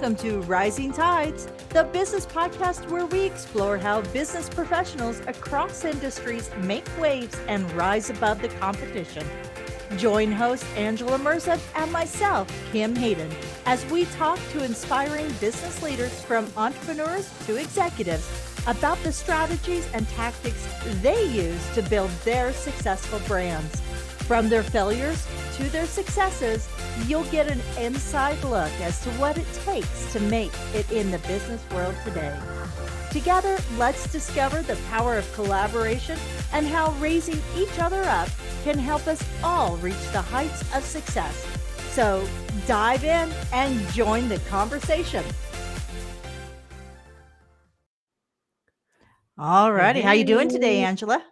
Welcome to Rising Tides, the business podcast where we explore how business professionals across industries make waves and rise above the competition. Join host Angela Mirza and myself, Kim Hayden, as we talk to inspiring business leaders from entrepreneurs to executives about the strategies and tactics they use to build their successful brands. From their failures to their successes, you'll get an inside look as to what it takes to make it in the business world today. Together, let's discover the power of collaboration and how raising each other up can help us all reach the heights of success. So dive in and join the conversation. All righty. How you doing today, Angela?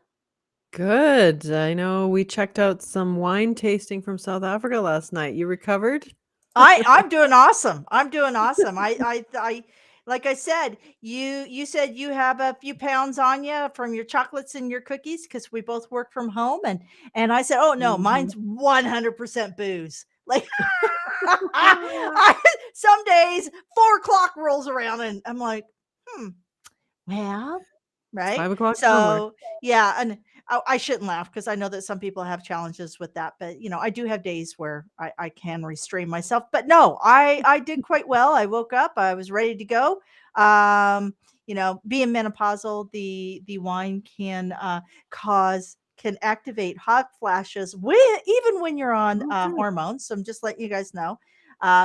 Good. I know we checked out some wine tasting from South Africa last night. You recovered? I'm doing awesome. I'm doing awesome. I like I said, you said you have a few pounds on you from your chocolates and your cookies because we both work from home, and I said, oh no, mine's 100% booze. Like some days 4 o'clock rolls around and I'm like, well, right. 5 o'clock So somewhere. yeah, and I shouldn't laugh because I know that some people have challenges with that, but I do have days where I can restrain myself. But no, I did quite well. I woke up, I was ready to go. Being menopausal, the wine can activate hot flashes even when you're on hormones. So I'm just letting you guys know.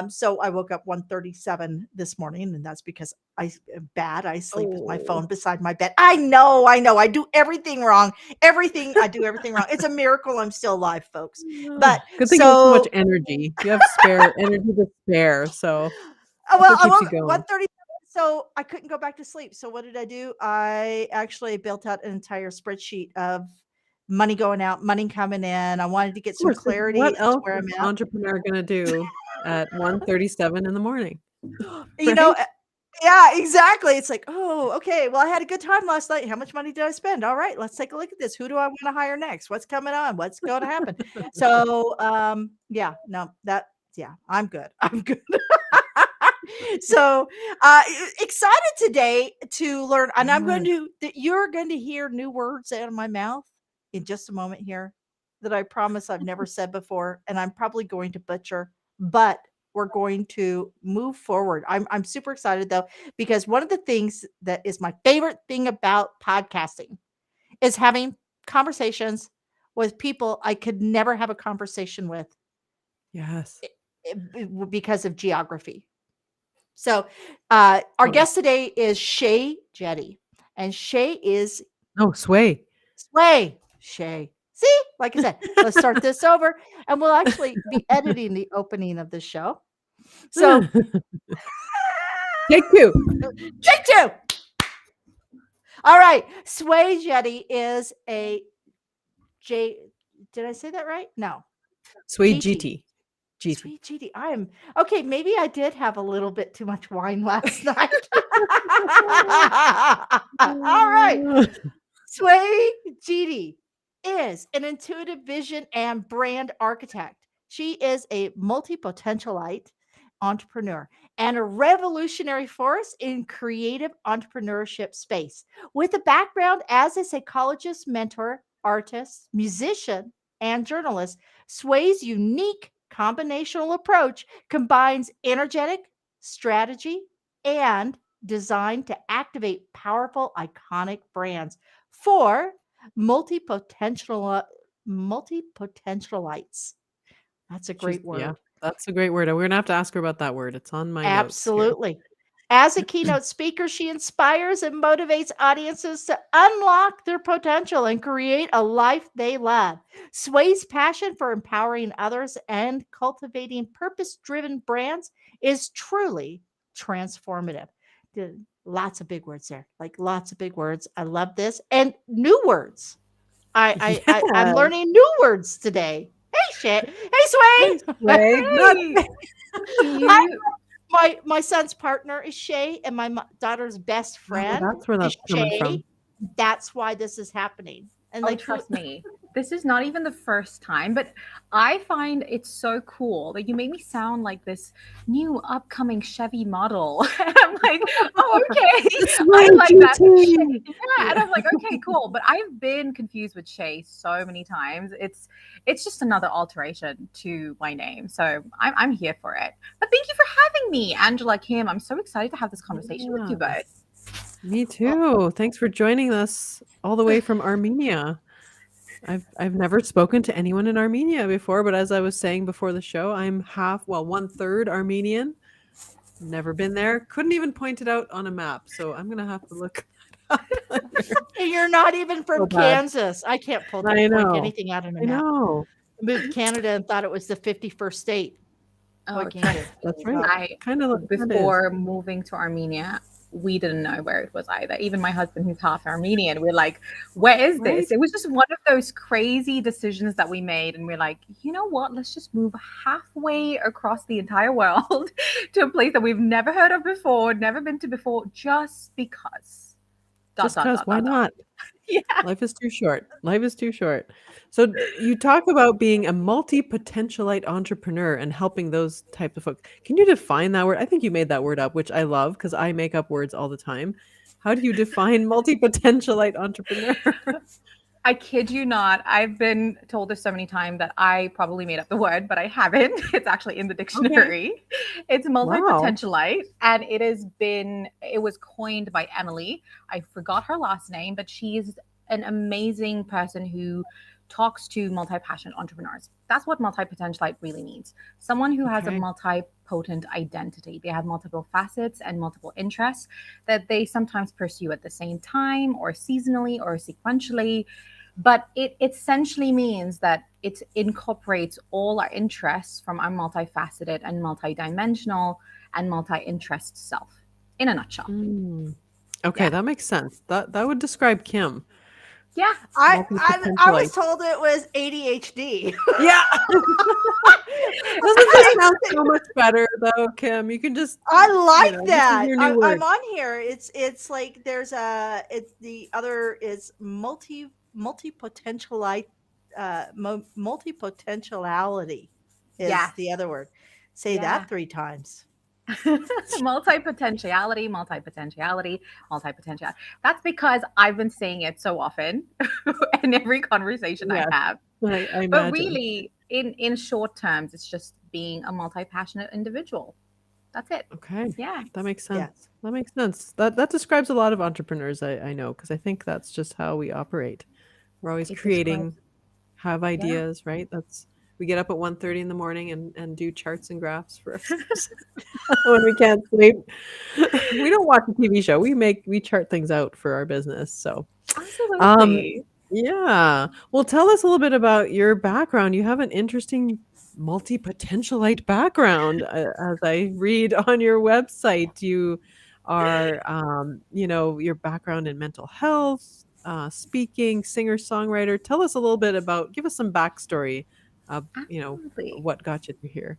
So I woke up 1:37 this morning, and that's because I sleep with my phone beside my bed. I know. I do everything wrong. I do everything wrong. It's a miracle I'm still alive, folks. But good thing you have so much energy. You have spare energy to spare. So well, I keeps woke you going. 1:37, so I couldn't go back to sleep. So what did I do? I actually built out an entire spreadsheet of money going out, money coming in. I wanted to get some clarity What as to else where is I'm an at. entrepreneur going to do at 1:37 in the morning? Yeah, exactly. It's like, oh, okay. Well, I had a good time last night. How much money did I spend? All right, let's take a look at this. Who do I want to hire next? What's coming on? What's going to happen? So, I'm good. I'm good. So, excited today to learn, and you're going to hear new words out of my mouth in just a moment here that I promise I've never said before, and I'm probably going to butcher, but we're going to move forward. I'm super excited though, because one of the things that is my favorite thing about podcasting is having conversations with people I could never have a conversation with. Yes. Because of geography. So our guest today is Swey Jitti, and Swey is Swey. Swey. See, like I said, let's start this over, and we'll actually be editing the opening of the show. So, take two. All right, Swey Jitti is a J. Did I say that right? No. Swey Jitti. Swey Jitti. Okay. Maybe I did have a little bit too much wine last night. All right. Swey Jitti is an intuitive vision and brand architect. She is a multi-potentialite entrepreneur and a revolutionary force in creative entrepreneurship space. With a background as a psychologist, mentor, artist, musician, and journalist, Swey's unique combinational approach combines energetic strategy and design to activate powerful, iconic brands for multi-potentialites. That's a great word. Yeah, that's a great word. We're going to have to ask her about that word. It's on my notes. Absolutely. As a keynote speaker, she inspires and motivates audiences to unlock their potential and create a life they love. Swey's passion for empowering others and cultivating purpose-driven brands is truly transformative. Lots of big words there, like lots of big words. I love this. And new words. I'm learning new words today. Hey, shit. Hey, Swey. My son's partner is Swey, and my daughter's best friend that's where that's is coming from. That's why this is happening. And trust me. this is not even the first time, but I find it so cool that you made me sound like this new upcoming Chevy model. And I'm like, oh, okay. It's I Swey, like that. Jitti. Yeah. And I'm like, okay, cool. But I've been confused with Shay so many times. It's just another alteration to my name. So I'm here for it. But thank you for having me, Angela, Kim. I'm so excited to have this conversation with you both. Yes. Me too. Thanks for joining us all the way from Armenia. I've never spoken to anyone in Armenia before, but as I was saying before the show, I'm one third Armenian. Never been there. Couldn't even point it out on a map. So I'm gonna have to look that up later. You're not even from So bad. Kansas. I can't I point know. anything out on a I map. know. Moved to Canada and thought it was the 51st state. Oh, What can you do? That's right. Kind of Before moving to Armenia, we didn't know where it was either. Even my husband, who's half Armenian, we're like, where is Right? this? It was just one of those crazy decisions that we made. And we're like, you know what? Let's just move halfway across the entire world to a place that we've never heard of before, never been to before, just because. Just because, why not? Yeah. Life is too short. Life is too short. So you talk about being a multi-potentialite entrepreneur and helping those type of folks. Can you define that word? I think you made that word up, which I love because I make up words all the time. How do you define multi-potentialite entrepreneur? I kid you not. I've been told this so many times that I probably made up the word, but I haven't. It's actually in the dictionary. It's multi-potentialite, and it was coined by Emily. I forgot her last name, but she's an amazing person who talks to multi-passionate entrepreneurs. That's what multi-potentialite really means. Someone who has a multi-potent identity. They have multiple facets and multiple interests that they sometimes pursue at the same time or seasonally or sequentially. But it essentially means that it incorporates all our interests from our multifaceted and multidimensional and multi-interest self in a nutshell. Okay, that makes sense. That would describe Kim. Yeah. I was told it was ADHD. Yeah. Doesn't this sound so much better though, Kim? You can just I like that. I'm on here. It's like there's the other is multi-potentialite multi-potentiality is the other word. Say that 3 times. multi-potentiality. That's because I've been saying it so often in every conversation I have. I imagine. But really, in short terms, it's just being a multi-passionate individual. That's it. Okay. Yeah. That makes sense. Yeah. That makes sense. That describes a lot of entrepreneurs I know, because I think that's just how we operate. We're always creating, have ideas, right? We get up at 1:30 in the morning and do charts and graphs for ourselves when we can't sleep. We don't watch a TV show. We chart things out for our business. So absolutely. Yeah. Well, tell us a little bit about your background. You have an interesting multi-potentialite background. As I read on your website, you are, your background in mental health, speaking, singer-songwriter. Tell us a little bit give us some backstory of, what got you to here.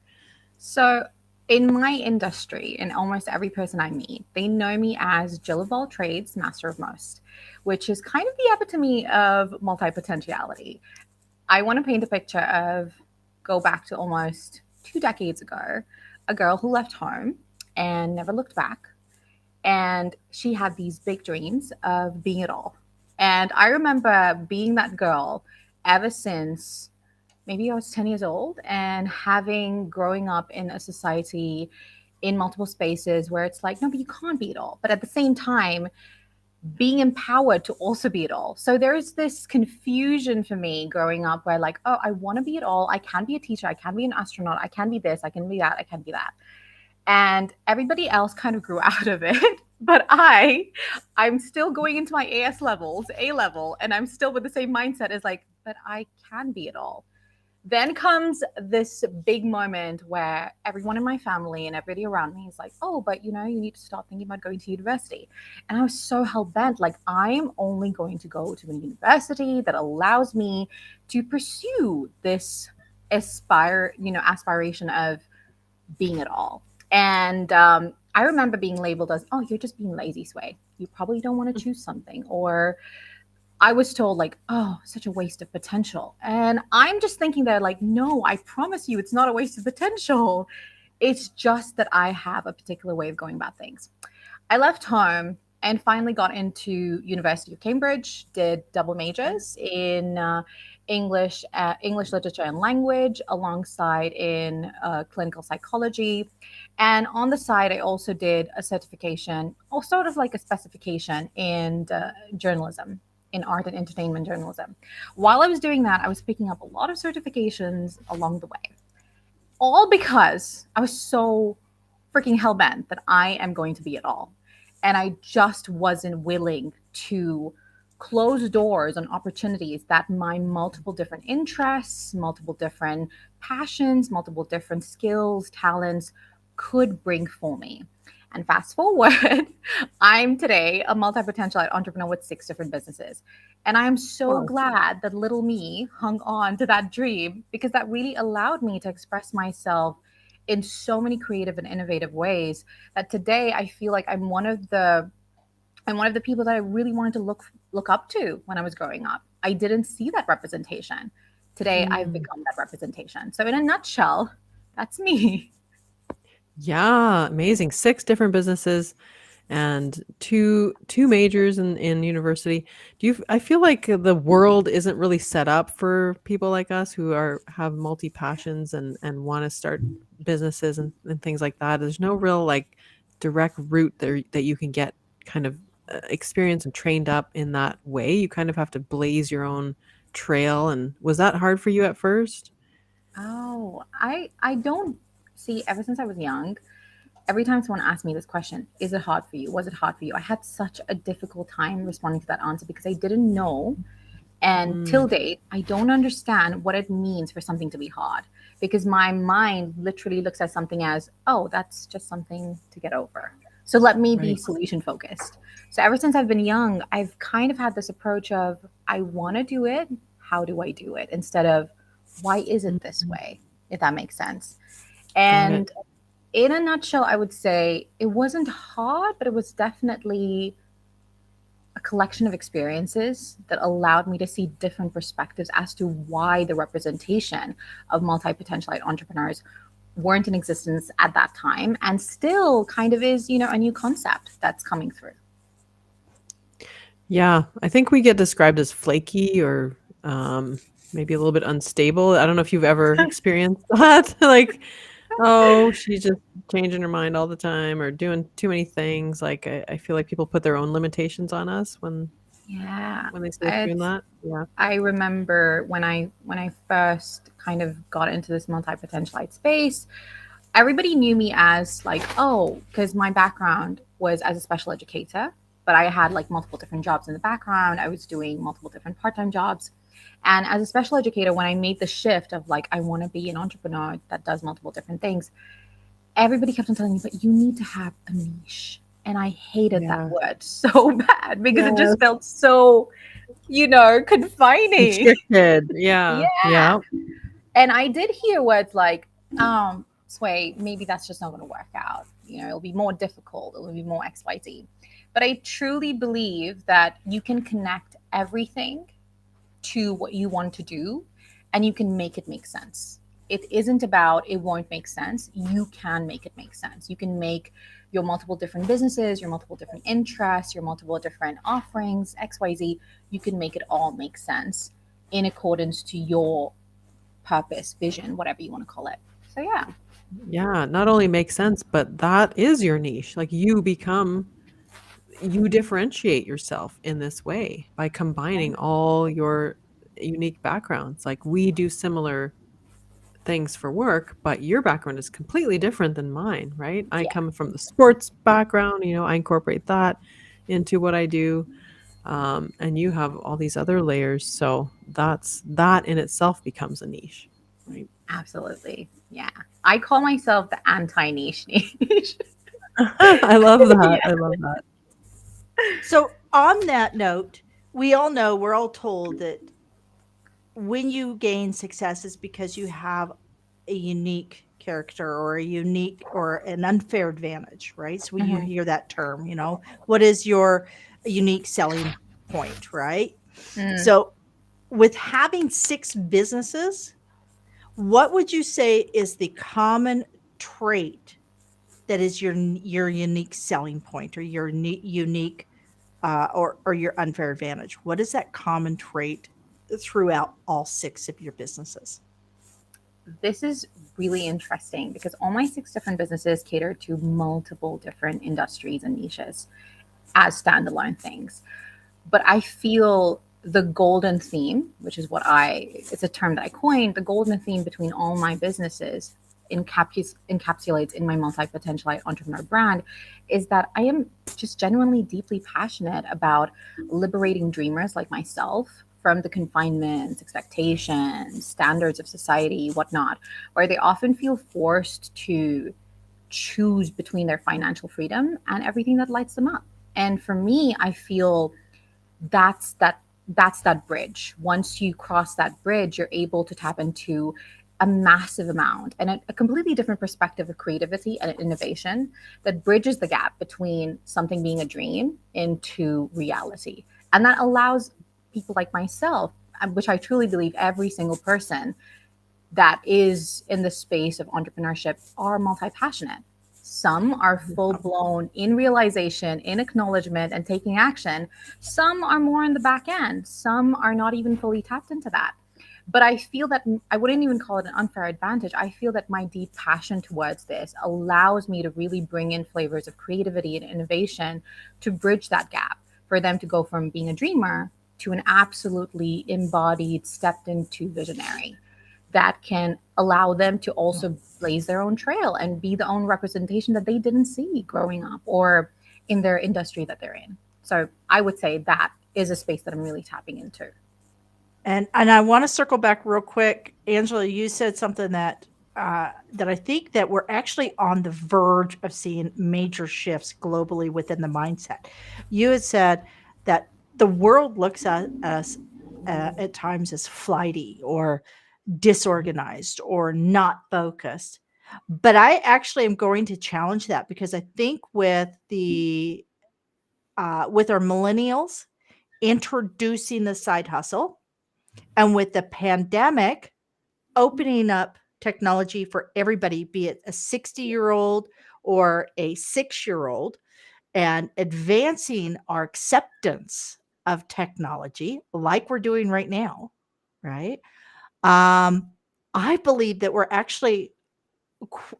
So in my industry, and almost every person I meet, they know me as Jill of all trades, master of most, which is kind of the epitome of multi-potentiality. I want to paint a picture of, go back to almost 2 decades ago, a girl who left home and never looked back. And she had these big dreams of being it all. And I remember being that girl ever since maybe I was 10 years old, and growing up in a society in multiple spaces where it's like, no, but you can't be it all. But at the same time, being empowered to also be it all. So there's this confusion for me growing up where like, oh, I want to be it all. I can be a teacher. I can be an astronaut. I can be this. I can be that. I can be that. And everybody else kind of grew out of it. But I'm still going into my A level, and I'm still with the same mindset as like, but I can be it all. Then comes this big moment where everyone in my family and everybody around me is like, oh, but you need to start thinking about going to university. And I was so hell-bent, like, I am only going to go to a university that allows me to pursue this aspiration of being it all. And I remember being labeled as, oh, you're just being lazy, Swey. You probably don't want to choose something. Or I was told like, oh, such a waste of potential. And I'm just thinking that like, no, I promise you it's not a waste of potential. It's just that I have a particular way of going about things. I left home and finally got into University of Cambridge, did double majors in English literature and language, alongside in clinical psychology. And on the side, I also did a certification, or sort of like a specification in journalism, in art and entertainment journalism. While I was doing that, I was picking up a lot of certifications along the way, all because I was so freaking hell bent that I am going to be it all. And I just wasn't willing to close doors on opportunities that my multiple different interests, multiple different passions, multiple different skills, talents could bring for me. And fast forward, I'm today a multi potentialite entrepreneur with 6 different businesses. And I'm so Wow. glad that little me hung on to that dream, because that really allowed me to express myself in so many creative and innovative ways that today I feel like I'm one of the people that I really wanted to look up to when I was growing up. I didn't see that representation. Today I've Mm. become that representation. So in a nutshell, that's me. Yeah, amazing. 6 different businesses and two majors in university. I feel like the world isn't really set up for people like us who have multi passions and want to start businesses and things like that. There's no real like direct route there that you can get kind of experience and trained up in that way. You kind of have to blaze your own trail. And was that hard for you at first? Oh, I don't see, ever since I was young, every time someone asked me this question, is it hard for you? Was it hard for you? I had such a difficult time responding to that answer because I didn't know. And till Mm, date, I don't understand what it means for something to be hard, because my mind literally looks at something as, oh, that's just something to get over. So let me be right. solution focused. So ever since I've been young, I've kind of had this approach of, I want to do it. How do I do it? Instead of, why is it this Mhm. way? If that makes sense. Got it. And in a nutshell, I would say it wasn't hard, but it was definitely a collection of experiences that allowed me to see different perspectives as to why the representation of multi-potentialite entrepreneurs weren't in existence at that time, and still kind of is, a new concept that's coming through. Yeah, I think we get described as flaky or maybe a little bit unstable. I don't know if you've ever experienced that. Like, oh, she's just changing her mind all the time or doing too many things. Like, I feel like people put their own limitations on us Yeah, when they see us doing it's that. Yeah. I remember when I first kind of got into this multi-potentialite space, everybody knew me as like, oh, because my background was as a special educator, but I had like multiple different jobs in the background. I was doing multiple different part-time jobs. And as a special educator, when I made the shift of like, I want to be an entrepreneur that does multiple different things, everybody kept on telling me, but you need to have a niche. And I hated that Yeah. word so bad because it just Yes. felt so, confining. Restricted. Yeah. Yeah. Yeah. And I did hear words like, Sway, maybe that's just not going to work out. It'll be more difficult. It'll be more XYZ. But I truly believe that you can connect everything to what you want to do and you can make it make sense. It isn't about it won't make sense. You can make it make sense. You can make your multiple different businesses, your multiple different interests, your multiple different offerings, XYZ, you can make it all make sense in accordance to your purpose, vision, whatever you want to call it. So yeah. Yeah. Not only makes sense, but that is your niche. Like you differentiate yourself in this way by combining all your unique backgrounds. Like we do similar things for work, but your background is completely different than mine, right? I Yeah, come from the sports background, I incorporate that into what I do. And you have all these other layers. So that in itself becomes a niche, right? absolutely. Yeah. I call myself the anti-niche niche. I love that. Yeah. I love that. So, on that note, we all know, we're all told that when you gain success is because you have a unique character or a unique or an unfair advantage, right? So when you Mhm. hear that term, what is your unique selling point, right? Mm. So, with having 6 businesses, what would you say is the common trait that is your unique selling point, or your unique or your unfair advantage? What is that common trait throughout all 6 of your businesses? This is really interesting because all my 6 different businesses cater to multiple different industries and niches as standalone things. But I feel the golden theme, which is it's a term that I coined, the golden theme between all my businesses encapsulates in my multi-potentialite entrepreneur brand, is that I am just genuinely deeply passionate about liberating dreamers like myself from the confinements, expectations, standards of society, whatnot, where they often feel forced to choose between their financial freedom and everything that lights them up. And for me, I feel that's that bridge. Once you cross that bridge, you're able to tap into a massive amount and a completely different perspective of creativity and innovation that bridges the gap between something being a dream into reality. And that allows people like myself, which I truly believe every single person that is in the space of entrepreneurship are multi-passionate. Some are full blown in realization, in acknowledgement, and taking action. Some are more in the back end. Some are not even fully tapped into that. But I feel that I wouldn't even call it an unfair advantage. I feel that my deep passion towards this allows me to really bring in flavors of creativity and innovation to bridge that gap for them to go from being a dreamer to an absolutely embodied, stepped into visionary that can allow them to also blaze their own trail and be the own representation that they didn't see growing up or in their industry that they're in. So I would say that is a space that I'm really tapping into. And I want to circle back real quick. Angela, you said something that I think that we're actually on the verge of seeing major shifts globally within the mindset. You had said that the world looks at us at times as flighty or disorganized or not focused. But I actually am going to challenge that, because I think with our millennials introducing the side hustle, and with the pandemic opening up technology for everybody, be it a 60-year-old or a 6-year-old, and advancing our acceptance of technology like we're doing right now, right? Um, I believe that we're actually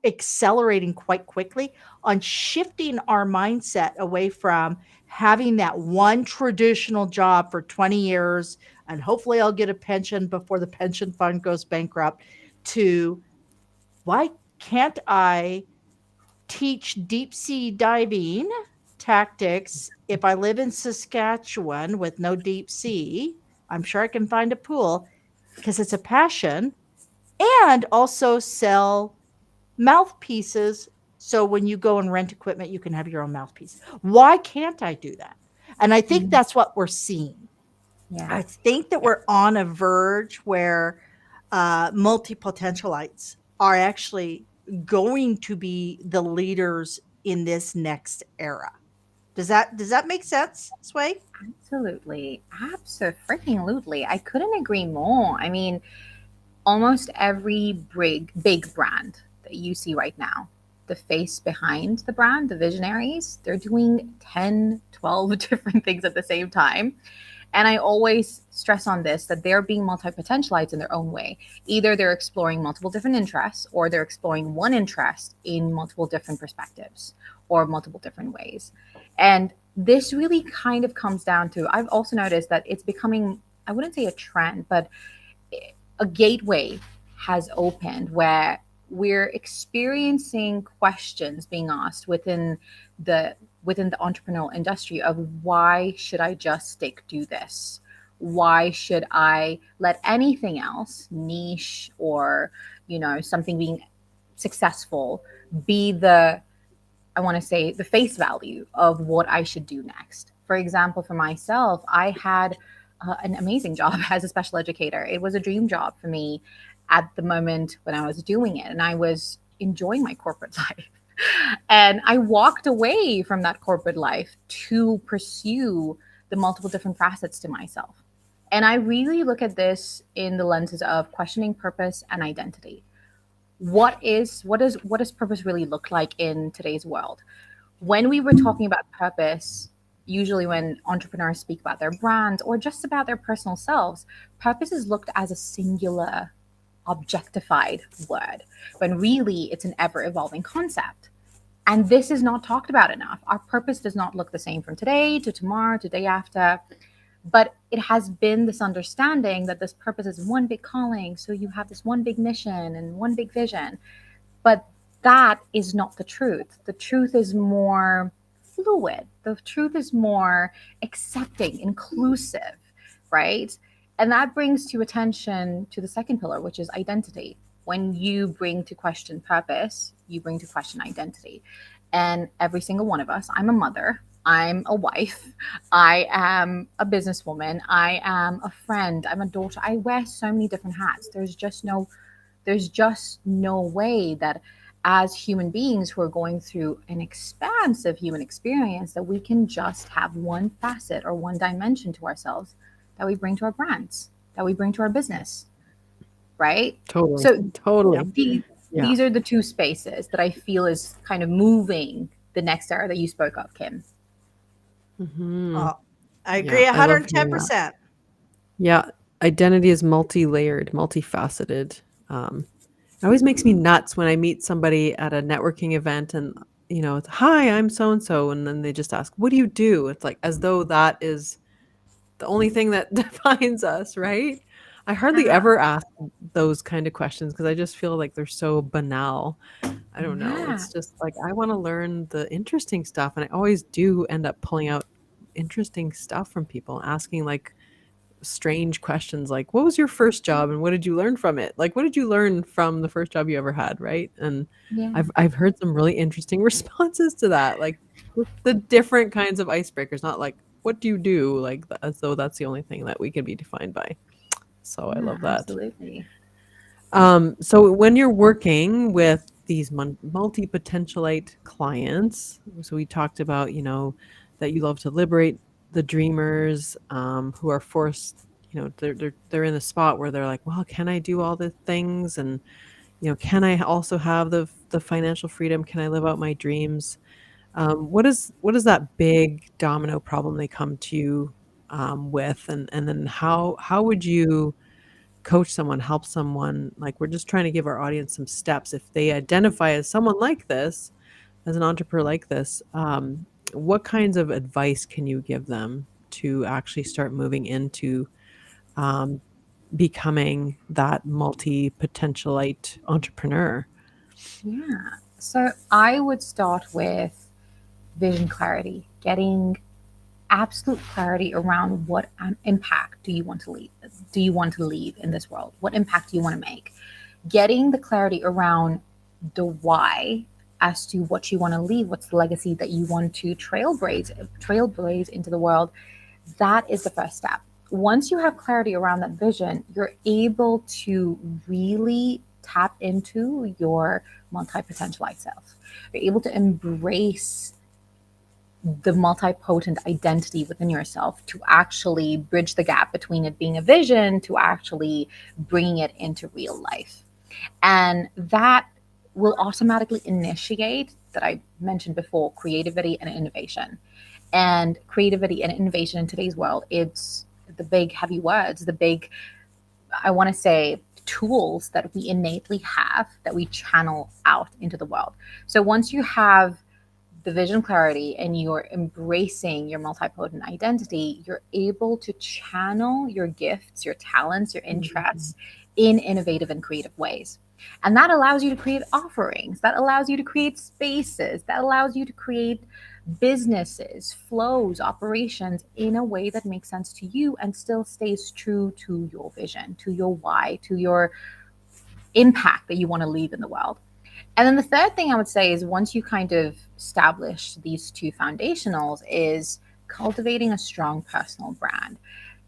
accelerating quite quickly on shifting our mindset away from having that one traditional job for 20 years and hopefully I'll get a pension before the pension fund goes bankrupt, to why can't I teach deep sea diving tactics if I live in Saskatchewan with no deep sea? I'm sure I can find a pool because it's a passion, and also sell mouthpieces. So when you go and rent equipment, you can have your own mouthpiece. Why can't I do that? And I think Mm. that's what we're seeing. Yeah. I think that we're on a verge where multi potentialites are actually going to be the leaders in this next era. Does that make sense, Sway? Absolutely. Absolutely. I couldn't agree more. I mean, almost every big brand that you see right now, the face behind the brand, the visionaries, they're doing 10, 12 different things at the same time. And I always stress on this, that they're being multi-potentialites in their own way. Either they're exploring multiple different interests, or they're exploring one interest in multiple different perspectives or multiple different ways. And this really kind of comes down to, I've also noticed that it's becoming, I wouldn't say a trend, but a gateway has opened where we're experiencing questions being asked the within the entrepreneurial industry of, why should I just do this? Why should I let anything else, niche or something being successful, be the, I want to say, the face value of what I should do next? For example, for myself, I had an amazing job as a special educator. It was a dream job for me at the moment when I was doing it, and I was enjoying my corporate life. And I walked away from that corporate life to pursue the multiple different facets to myself. And I really look at this in the lenses of questioning purpose and identity. What does purpose really look like in today's world? When we were talking about purpose, usually when entrepreneurs speak about their brands or just about their personal selves, purpose is looked as a singular, objectified word, when really it's an ever evolving concept. And this is not talked about enough. Our purpose does not look the same from today to tomorrow to day after. But it has been this understanding that this purpose is one big calling. So you have this one big mission and one big vision. But that is not the truth. The truth is more fluid. The truth is more accepting, inclusive, right? And that brings to attention to the second pillar, which is identity. When you bring to question purpose, you bring to question identity. And every single one of us, I'm a mother, I'm a wife, I am a businesswoman, I am a friend, I'm a daughter. I wear so many different hats. There's just no way that as human beings who are going through an expansive human experience that we can just have one facet or one dimension to ourselves that we bring to our brands, that we bring to our business, right? Totally. So Totally. Yeah. these are the two spaces that I feel is kind of moving the next era that you spoke of, Kim. Oh, I agree I love hearing that. 110%. Yeah, identity is multi-layered, multifaceted. It always makes me nuts when I meet somebody at a networking event and, it's, hi, I'm so-and-so. And then they just ask, what do you do? It's like, as though that is the only thing that defines us, right? I hardly ever ask those kind of questions because I just feel like they're so banal. I don't know. Yeah. It's just like, I want to learn the interesting stuff. And I always do end up pulling out interesting stuff from people, asking like strange questions like, what was your first job and what did you learn from it? Like, what did you learn from the first job you ever had, right? And Yeah. I've heard some really interesting responses to that, like with the different kinds of icebreakers, not like, what do you do? Like, as though that's the only thing that we can be defined by. So I love that. Absolutely. So when you're working with these multi-potentialite clients, so we talked about, that you love to liberate the dreamers who are forced, they're in a spot where they're like, well, can I do all the things? And, can I also have the financial freedom? Can I live out my dreams? What is that big domino problem they come to you with? And then how would you coach someone, help someone? Like, we're just trying to give our audience some steps. If they identify as someone like this, as an entrepreneur like this, what kinds of advice can you give them to actually start moving into becoming that multi-potentialite entrepreneur? Yeah. So I would start with vision clarity, getting absolute clarity around what impact do you want to leave? Do you want to leave in this world? What impact do you want to make? Getting the clarity around the why as to what you want to leave, what's the legacy that you want to trailblaze into the world. That is the first step. Once you have clarity around that vision, you're able to really tap into your multi-potentialite self. You're able to embrace the multi-potent identity within yourself to actually bridge the gap between it being a vision to actually bringing it into real life. And that will automatically initiate, that I mentioned before, creativity and innovation. And creativity and innovation in today's world, it's the big heavy words, the big, I want to say, tools that we innately have that we channel out into the world. So once you have the vision clarity and you're embracing your multipotent identity, you're able to channel your gifts, your talents, your interests in innovative and creative ways. And that allows you to create offerings, that allows you to create spaces, that allows you to create businesses, flows, operations in a way that makes sense to you and still stays true to your vision, to your why, to your impact that you want to leave in the world. And then the third thing I would say is, once you kind of establish these two foundationals, is cultivating a strong personal brand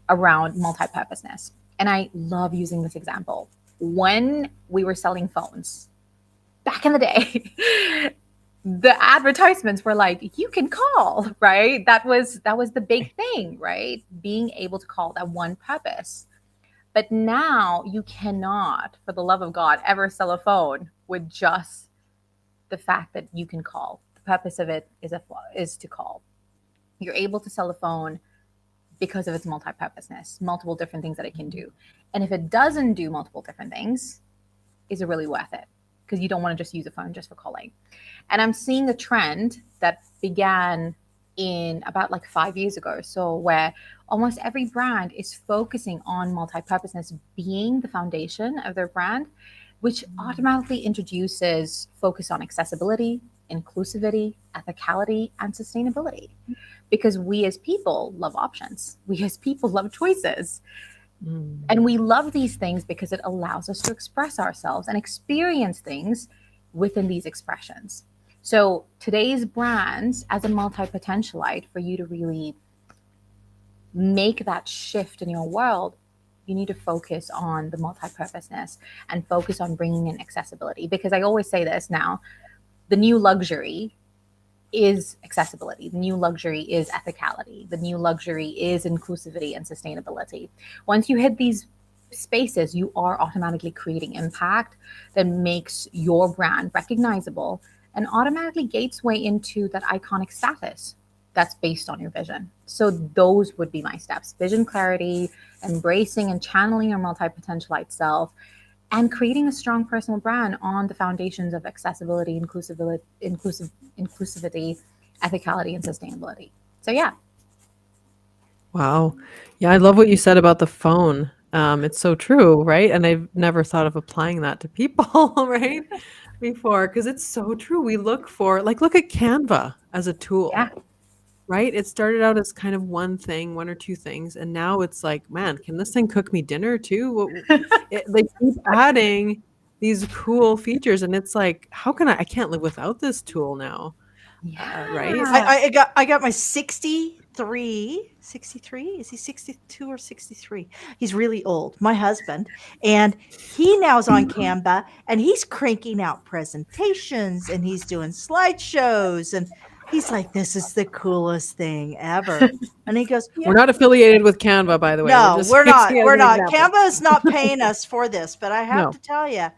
around multi-purposeness. And I love using this example. When we were selling phones back in the day, the advertisements were like, you can call, right? That was the big thing, right? Being able to call, that one purpose. But now you cannot, for the love of God, ever sell a phone with just the fact that you can call. The purpose of it is to call. You're able to sell a phone because of its multi-purposeness, multiple different things that it can do. And if it doesn't do multiple different things, is it really worth it? Because you don't want to just use a phone just for calling. And I'm seeing a trend that began in about like 5 years ago or so, where almost every brand is focusing on multi-purposeness being the foundation of their brand, which automatically introduces focus on accessibility, inclusivity, ethicality, and sustainability. Because we as people love options. We as people love choices. And we love these things because it allows us to express ourselves and experience things within these expressions. So today's brands, as a multi-potentialite, for you to really make that shift in your world, you need to focus on the multi-purposeness and focus on bringing in accessibility. Because I always say this now, the new luxury is accessibility. The new luxury is ethicality. The new luxury is inclusivity and sustainability. Once you hit these spaces, you are automatically creating impact that makes your brand recognizable and automatically gates way into that iconic status that's based on your vision. So those would be my steps: vision clarity, embracing and channeling your multi-potentialite self, and creating a strong personal brand on the foundations of accessibility, inclusivity, ethicality, and sustainability. So yeah. Wow. Yeah, I love what you said about the phone. It's so true, right? And I've never thought of applying that to people, right? Before, because it's so true. We look for, like, look at Canva as a tool, Yeah. right? It started out as kind of one thing, one or two things, and now it's like, man, can this thing cook me dinner too? They keep adding these cool features, and it's like, how can I can't live without this tool now, right? Yeah. I got my 63. Is he 62 or 63? He's really old. My husband. And he now's on Canva and he's cranking out presentations and he's doing slideshows and he's like, this is the coolest thing ever. And he goes, We're not affiliated with Canva, by the way. We're no, just we're not. using it as We're an not. example. Canva is not paying us for this, but I have No. to tell you,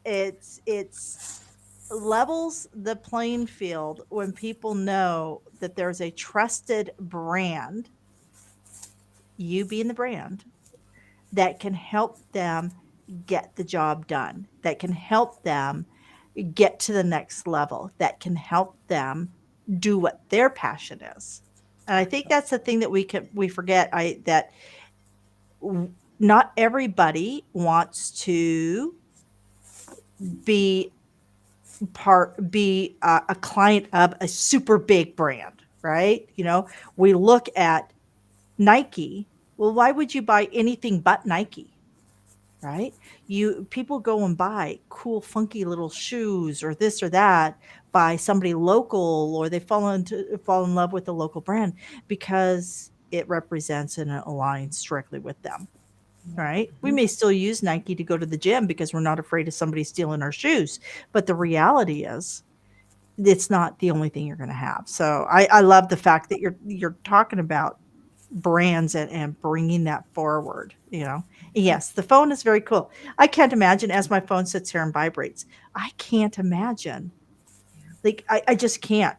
it's levels the playing field when people know that there's a trusted brand, you being the brand, that can help them get the job done, that can help them get to the next level, that can help them do what their passion is. And I think that's the thing that we forget. That not everybody wants to be a client of a super big brand, right? We look at Nike. Well, why would you buy anything but Nike, right? People go and buy cool, funky little shoes or this or that by somebody local, or they fall in love with the local brand because it represents and it aligns directly with them. Right? We may still use Nike to go to the gym because we're not afraid of somebody stealing our shoes. But the reality is, it's not the only thing you're going to have. So I love the fact that you're talking about brands and bringing that forward. Yes, the phone is very cool. I can't imagine, as my phone sits here and vibrates, I can't imagine. Like I just can't.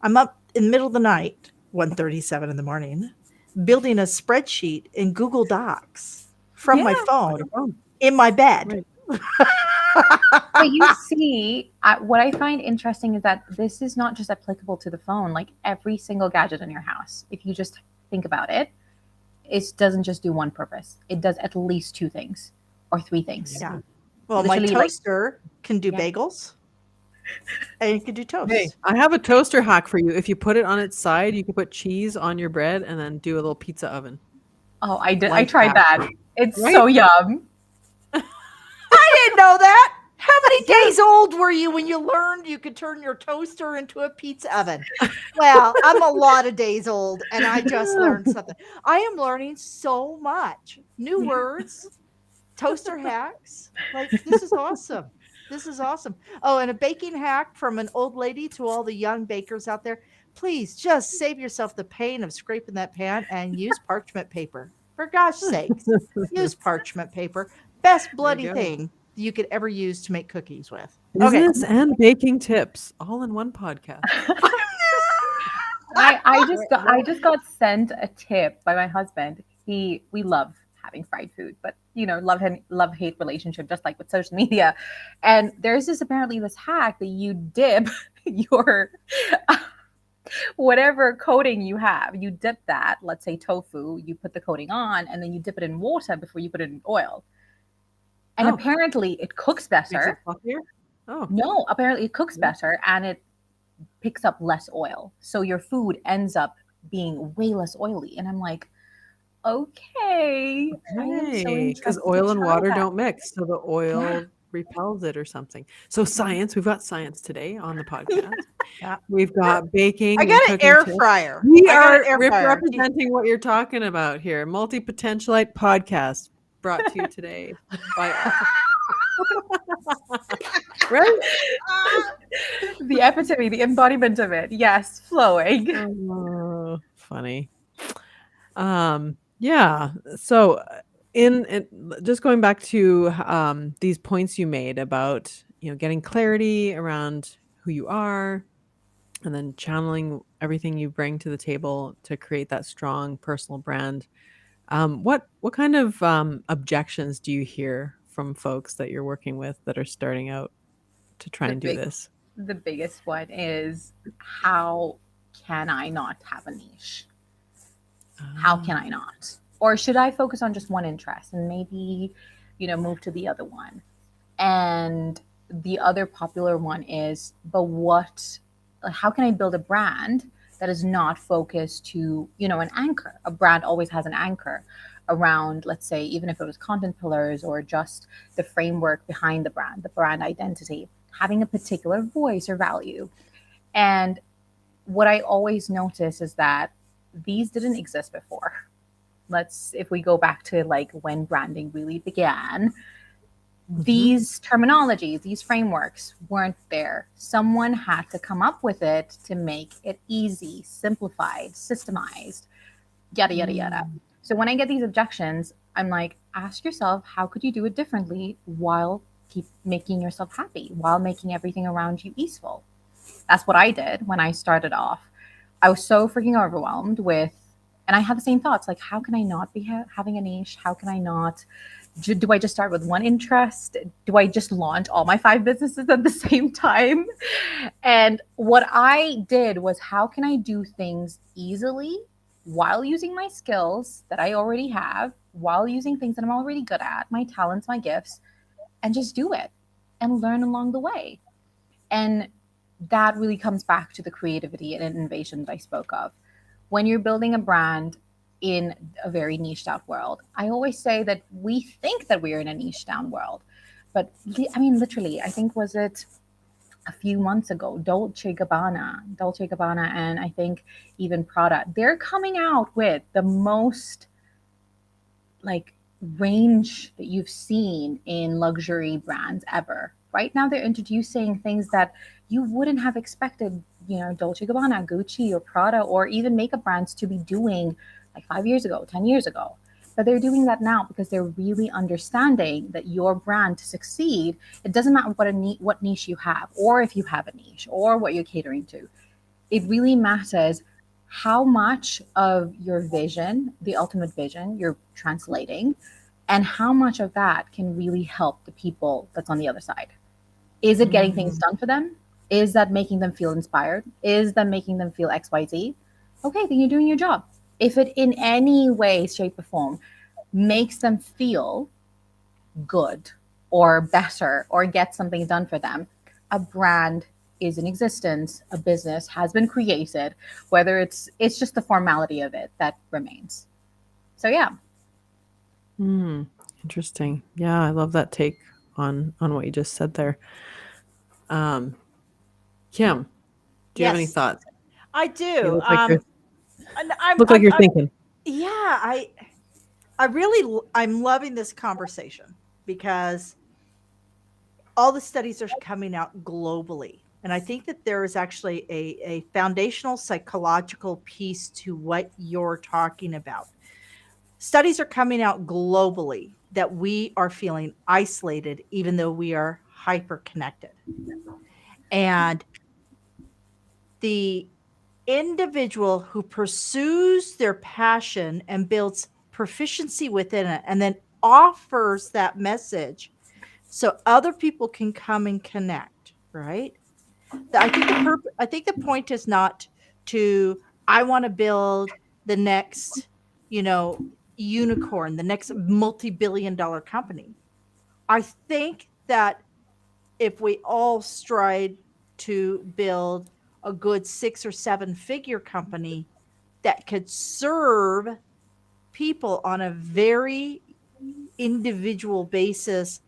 I'm up in the middle of the night, 1:37 in the morning, building a spreadsheet in Google Docs from my phone in my bed. Right. But you see, what I find interesting is that this is not just applicable to the phone. Like every single gadget in your house, if you just think about it, it doesn't just do one purpose. It does at least two things or three things. Yeah. Well, Literally, my toaster can do bagels and it can do toast. Hey, I have a toaster hack for you. If you put it on its side, you can put cheese on your bread and then do a little pizza oven. Oh, I did. I Like tried that. that. It's Right? so yum. I didn't know that. How many days old were you when you learned you could turn your toaster into a pizza oven? Well, I'm a lot of days old and I just learned something. I am learning so much. New words, toaster hacks. Like, this is awesome. This is awesome. Oh, and a baking hack from an old lady to all the young bakers out there. Please just save yourself the pain of scraping that pan and use parchment paper. For gosh sakes, use parchment paper. Best There you bloody go. thing you could ever use to make cookies with. Okay. Business and baking tips all in one podcast. I just got sent a tip by my husband. We love having fried food, but love hate relationship, just like with social media. And there's apparently this hack that you dip your whatever coating you have, you dip that, let's say tofu, you put the coating on, and then you dip it in water before you put it in oil. And apparently it cooks Makes it better. fluffier? Oh, No, apparently it cooks better and it picks up less oil. So your food ends up being way less oily. And I'm like, okay, I am so because interested oil to and try water that. don't mix, so the oil Yeah. repels it or something. So science, we've got science today on the podcast. Yeah. We've got baking. I and got an cooking air tips. fryer. We I got are an air fryer. representing what you're talking about here. Multi-potentialite podcast brought to you today by right? The epitome, the embodiment of it. Yes, flowing. Oh, funny. Yeah. So in just going back to these points you made about getting clarity around who you are and then channeling everything you bring to the table to create that strong personal brand. What kind of objections do you hear from folks that you're working with that are starting out to try The and do big this? the biggest one is, how can I not have a niche? How can I not? Or should I focus on just one interest and maybe, move to the other one? And the other popular one is, but how can I build a brand that is not focused to, an anchor? A brand always has an anchor around, let's say, even if it was content pillars or just the framework behind the brand identity, having a particular voice or value. And what I always notice is that these didn't exist before. If we go back to like when branding really began, these terminologies, these frameworks weren't there. Someone had to come up with it to make it easy, simplified, systemized, yada, yada, yada. So when I get these objections, I'm like, ask yourself, how could you do it differently while keep making yourself happy, while making everything around you easeful? That's what I did when I started off. I was so freaking overwhelmed and I had the same thoughts, like, how can I not be having a niche? How can I not? Do I just start with one interest? Do I just launch all my 5 businesses at the same time? And what I did was, how can I do things easily while using my skills that I already have, while using things that I'm already good at, my talents, my gifts, and just do it and learn along the way. And that really comes back to the creativity and innovation that I spoke of. When you're building a brand in a very niched out world, I always say that we think that we're in a niched down world. But I mean, literally, I think, was it a few months ago, Dolce Gabbana, and I think even Prada, they're coming out with the most like range that you've seen in luxury brands ever. Right now, they're introducing things that you wouldn't have expected, Dolce Gabbana, Gucci, or Prada, or even makeup brands to be doing like 5 years ago, 10 years ago. But they're doing that now because they're really understanding that your brand, to succeed, it doesn't matter what niche you have, or if you have a niche, or what you're catering to. It really matters how much of your vision, the ultimate vision, you're translating, and how much of that can really help the people that's on the other side. Is it getting things done for them? Is that making them feel inspired? Is that making them feel XYZ? Okay, then you're doing your job. If it in any way, shape, or form makes them feel good or better or get something done for them, a brand is in existence, a business has been created, whether it's just the formality of it that remains. So yeah. Interesting. Yeah, I love that take on what you just said there. Kim, do you have any Yes, thoughts? I You do. look like you're, And thinking. yeah, I'm loving this conversation because all the studies are coming out globally. And I think that there is actually a foundational psychological piece to what you're talking about. Studies are coming out globally that we are feeling isolated, even though we are hyper connected. And the individual who pursues their passion and builds proficiency within it and then offers that message so other people can come and connect, right? I think the point is not to I want to build the next, you know, unicorn, the next multi-billion dollar company. I think that if we all strive to build a good 6 or 7 figure company that could serve people on a very individual basis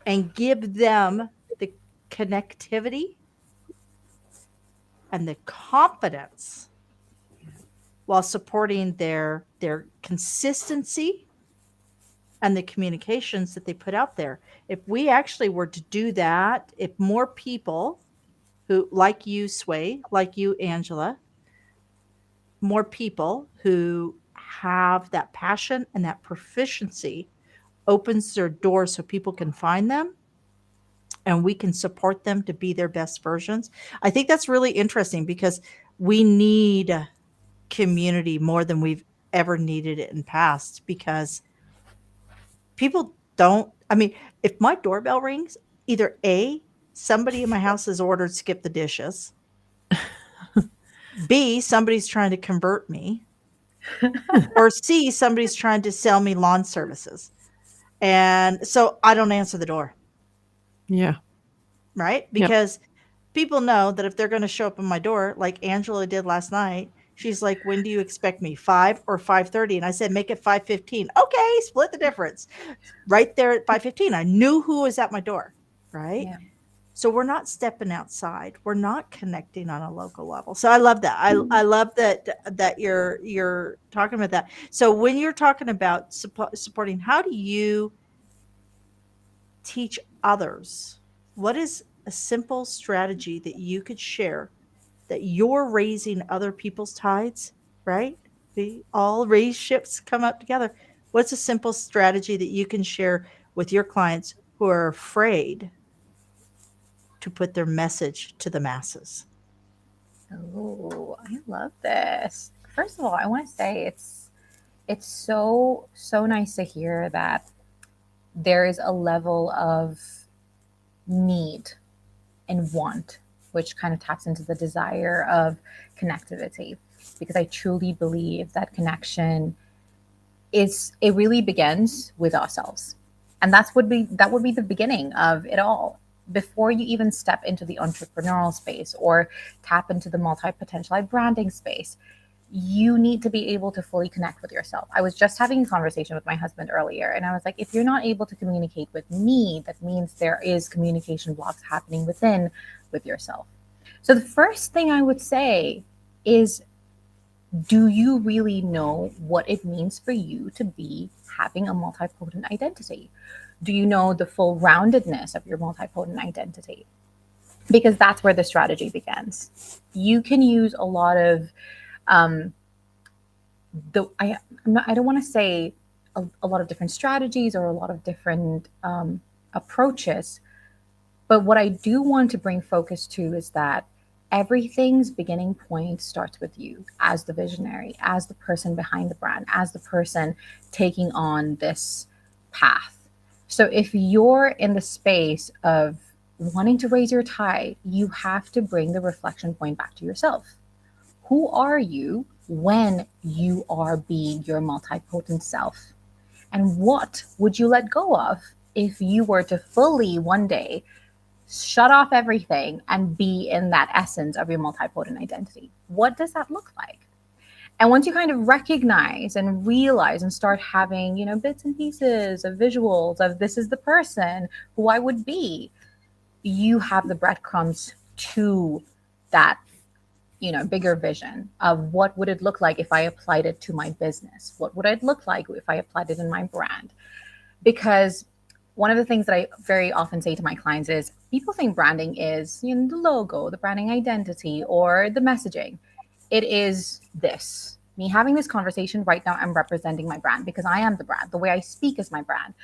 and give them the connectivity and the confidence while supporting their consistency and the communications that they put out there. If we actually were to do that, if more people who like you, Sway, like you, Angela, more people who have that passion and that proficiency opens their doors so people can find them and we can support them to be their best versions. I think that's really interesting because we need community more than we've ever needed it in past because people don't, I mean, if my doorbell rings, either A, somebody in my house has ordered skip the dishes. B, somebody's trying to convert me. Or C, somebody's trying to sell me lawn services. And so I don't answer the door. Yeah. Right? Because people know that if they're going to show up in my door, like Angela did last night, she's like, when do you expect me? 5 or 5:30? And I said, make it 5:15. Okay, split the difference. Right there at 5:15, I knew who was at my door. Right? Yeah. So we're not stepping outside. We're not connecting on a local level. So I love that. I love that you're talking about that. So when you're talking about supporting, how do you teach others? What is a simple strategy that you could share that you're raising other people's tides, right? We all raise ships come up together. What's a simple strategy that you can share with your clients who are afraid to put their message to the masses? Oh, I love this. First of all, I want to say it's so nice to hear that there is a level of need and want, which kind of taps into the desire of connectivity, because I truly believe that connection it really begins with ourselves, and that would be the beginning of it all. Before you even step into the entrepreneurial space or tap into the multi-potentialite branding space, you need to be able to fully connect with yourself. I was just having a conversation with my husband earlier, and I was like, if you're not able to communicate with me, that means there is communication blocks happening within with yourself. So the first thing I would say is, do you really know what it means for you to be having a multipotent identity? Do you know the full roundedness of your multipotent identity? Because that's where the strategy begins. You can use a lot of I don't want to say a lot of different strategies or a lot of different approaches, but what I do want to bring focus to is that everything's beginning point starts with you as the visionary, as the person behind the brand, as the person taking on this path. So if you're in the space of wanting to raise your tide, you have to bring the reflection point back to yourself. Who are you when you are being your multipotent self? And what would you let go of if you were to fully one day shut off everything and be in that essence of your multipotent identity? What does that look like? And once you kind of recognize and realize and start having, bits and pieces of visuals of this is the person who I would be, you have the breadcrumbs to that, bigger vision of what would it look like if I applied it to my business? What would it look like if I applied it in my brand? Because one of the things that I very often say to my clients is people think branding is, you know, the logo, the branding identity, or the messaging. It is this. Me having this conversation right now, I'm representing my brand because I am the brand. The way I speak is my brand.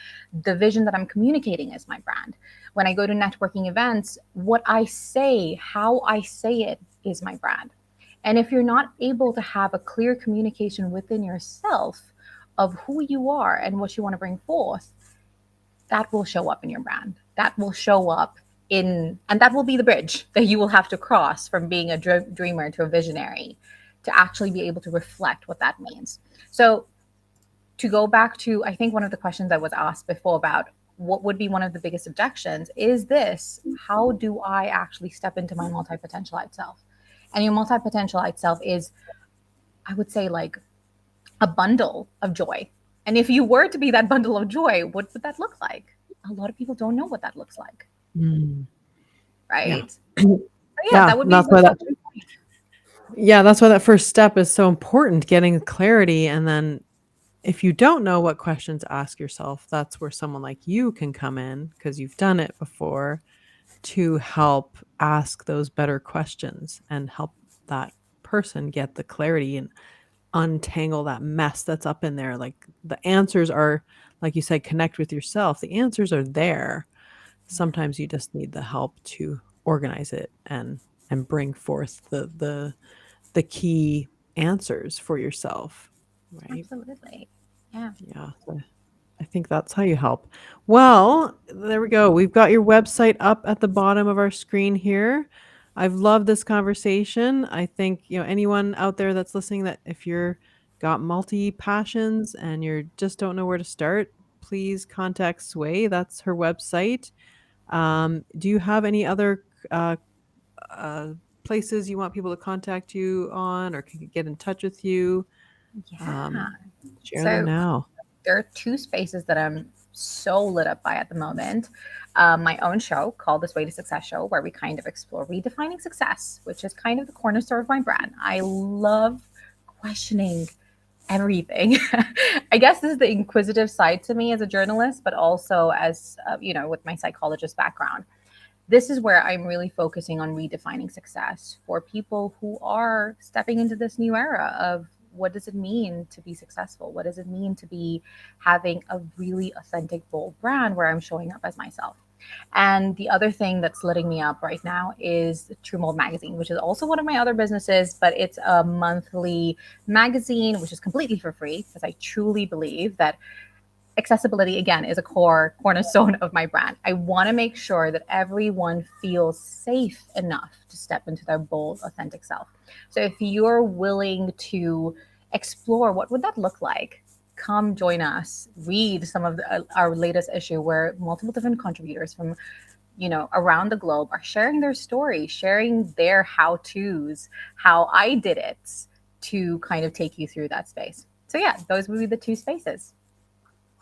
The vision that I'm communicating is my brand. When I go to networking events, what I say, how I say it is my brand. And if you're not able to have a clear communication within yourself of who you are and what you want to bring forth, that will show up in your brand. That will show up and that will be the bridge that you will have to cross from being a dreamer to a visionary to actually be able to reflect what that means. So, to go back to, I think one of the questions that was asked before about what would be one of the biggest objections is this: how do I actually step into my multi potentialite self? And your multi potentialite self is, I would say, like a bundle of joy. And if you were to be that bundle of joy, what would that look like? A lot of people don't know what that looks like, Mm. right? Yeah. So Yeah, that would be that's the why that starting point. that's why that first step is so important, getting clarity. And then if you don't know what questions to ask yourself, that's where someone like you can come in because you've done it before to help ask those better questions and help that person get the clarity and untangle that mess that's up in there. Like the answers are, like you said, connect with yourself. The answers are there. Sometimes you just need the help to organize it and bring forth the key answers for yourself, right? Absolutely. Yeah. Yeah. So I think that's how you help. Well, there we go. We've got your website up at the bottom of our screen here. I've loved this conversation. I think, anyone out there that's listening, that if you're got multi passions and you just don't know where to start, please contact Sway. That's her website. Do you have any other uh, places you want people to contact you on or can get in touch with you? Yeah. Share them So now. there are two spaces that I'm so lit up by at the moment. My own show called the Sway to Success Show, where we kind of explore redefining success, which is kind of the cornerstone of my brand. I love questioning everything. I guess this is the inquisitive side to me as a journalist, but also as, with my psychologist background. This is where I'm really focusing on redefining success for people who are stepping into this new era of what does it mean to be successful? What does it mean to be having a really authentic, bold brand where I'm showing up as myself? And the other thing that's letting me up right now is True Mold Magazine, which is also one of my other businesses, but it's a monthly magazine, which is completely for free because I truly believe that accessibility, again, is a cornerstone of my brand. I want to make sure that everyone feels safe enough to step into their bold, authentic self. So if you're willing to explore what would that look like, come join us. Read some of our latest issue where multiple different contributors from around the globe are sharing their story, sharing their how-tos, how I did it to kind of take you through that space. So yeah, those would be the two spaces.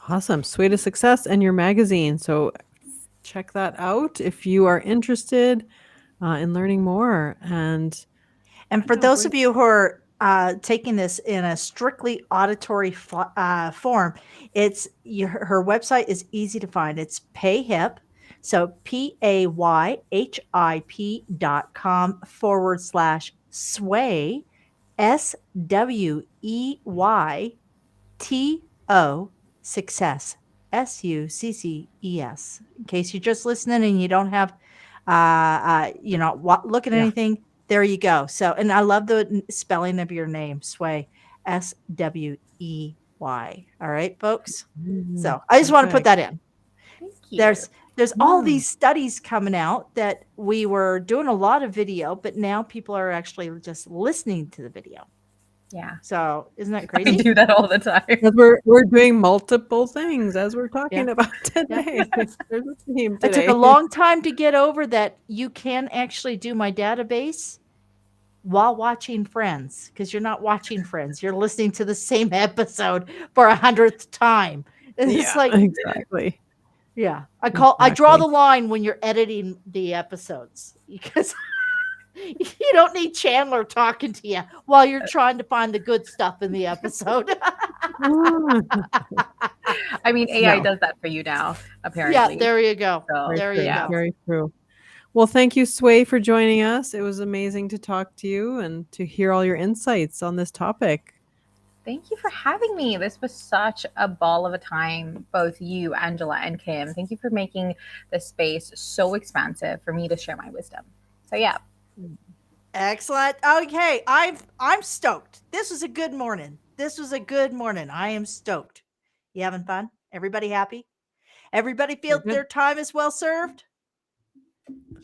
Awesome. Sway to Success and your magazine. So check that out if you are interested in learning more. And for those of you who are taking this in a strictly auditory form, her website is easy to find. It's PayHip. So payhip.com/sway, SWEYTO, success, SUCCES. In case you're just listening and you don't have, look at anything, there you go. So, and I love the spelling of your name, Sway, SWEY. All right, folks. So I just want to put that in. Thank you. There's all these studies coming out that we were doing a lot of video, but now people are actually just listening to the video. Yeah. So isn't that crazy? I do that all the time. Because we're doing multiple things as we're talking about today. There's a theme today. It took a long time to get over that you can actually do my database while watching Friends, because you're not watching Friends. You're listening to the same episode for 100th time. And it's like, exactly. Yeah. I draw the line when you're editing the episodes because you don't need Chandler talking to you while you're trying to find the good stuff in the episode. I mean, AI No. does that for you now, Yeah, apparently. there you go. So, Very There true. you yeah. go. Very true. Well, thank you, Sway, for joining us. It was amazing to talk to you and to hear all your insights on this topic. Thank you for having me. This was such a ball of a time, both you, Angela, and Kim. Thank you for making the space so expansive for me to share my wisdom. So, yeah. Excellent. Okay, I'm stoked. This was a good morning. I am stoked. You having fun? Everybody happy? Everybody feel We're good. their time is well served?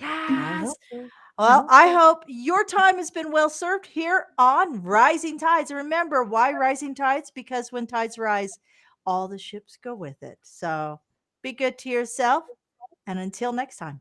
I Yes. hope so. Well, I hope your time has been well served here on Rising Tides. And remember, why rising tides? Because when tides rise, all the ships go with it. So be good to yourself. And until next time.